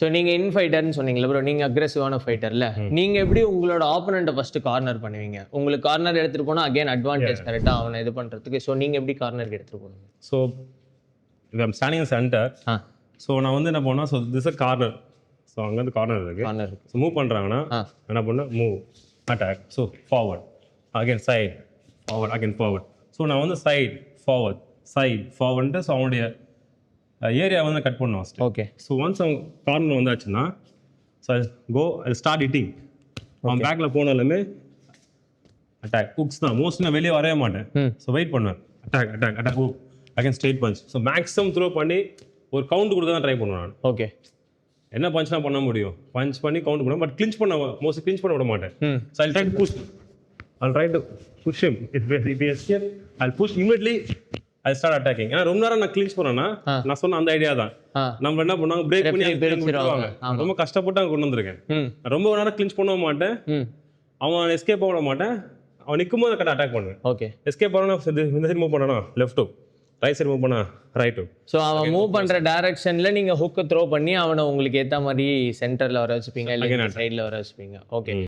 So நீங்கள் இன்ஃபைட்டர்னு சொன்னீங்களா bro, நீங்கள் அக்ரெசிவான ஃபைட்டர்ல, நீங்கள் எப்படி உங்களோட ஆப்போனண்ட்டை ஃபஸ்ட்டு கார்னர் பண்ணுவீங்க? உங்களுக்கு கார்னர் எடுத்துகிட்டு போனால் அகைன் அட்வான்டேஜ் கரெக்டாக அவனை இது பண்ணுறதுக்கு. ஸோ நீங்கள் எப்படி கார்னருக்கு எடுத்துகிட்டு போகணும்? ஸோ இப்போ ஐம் ஸ்டாண்டிங் சென்டர். ஸோ நான் வந்து என்ன பண்ணால், so this a corner. So அங்கேருந்து கார்னர் இருக்குது. கார்னர் ஸோ மூவ் பண்ணுறாங்கன்னா என்ன பண்ணால் move attack. So forward again side forward again forward. So நான் வந்து சைட் ஃபார்வர்டு. ஸோ அவனுடைய ஏரியா வந்து கட் பண்ணுவோம் ஃபஸ்ட்டு. ஓகே. ஸோ ஒன்ஸ் அவன் கார்னர் வந்தாச்சுன்னா ஸோ கோ ஐ ஸ்டார்ட் இட்டிங். அவன் பேக்கில் போனாலுமே அட்டாக் ஹுக்ஸ் தான் மோஸ்ட்லி. நான் வெளியே வரவே மாட்டேன். ஸோ வெயிட் பண்ணுவேன். Attack hook again straight punch. So maximum throw பண்ணி ஒரு கவுண்ட் கொடுக்க தான் ட்ரை பண்ணுவேன் நான். ஓகே. என்ன பஞ்ச்னா பண்ண முடியும், பஞ்ச் பண்ணி கவுண்ட் பண்ணுவேன். பட் கிளின்ச் பண்ண மோஸ்ட்லி கிளின்ச் பண்ண விட மாட்டேன். So I try to push. I'll try to push him. If he escape, I'll push immediately. I'll start attacking. ஏன்னா ரொம்ப நேரம் நான் கிளின்ச் பண்ணேன்னா நான் சொன்ன அந்த ஐடியா தான். நம்ம என்ன பண்ணுவாங்க, பிரேக் பண்ணி விட்டுருவாங்க. ரொம்ப கஷ்டப்பட்டு அங்கே கொண்டு வந்திருக்கேன். ரொம்ப நேரம் கிளின்ச் பண்ணவும் மாட்டேன், அவன் எஸ்கேப் ஆக மாட்டேன். அவன் நிற்கும் போது கரெக்டாக அட்டாக் பண்ணுவேன். ஓகே. எஸ்கேப் ஆகணும், இந்த சைடு மூவ் பண்ணனா left hook, right side move பண்ணா ரைட் ஹுக். ஸோ அவன் மூவ் பண்ணுற டைரக்ஷனில் நீங்கள் ஹுக்கை த்ரோ பண்ணி அவனை உங்களுக்கு ஏற்ற மாதிரி சென்டரில் வர வச்சுப்பீங்க, இல்லை சைடில் வர வச்சுப்பீங்க. ஓகே.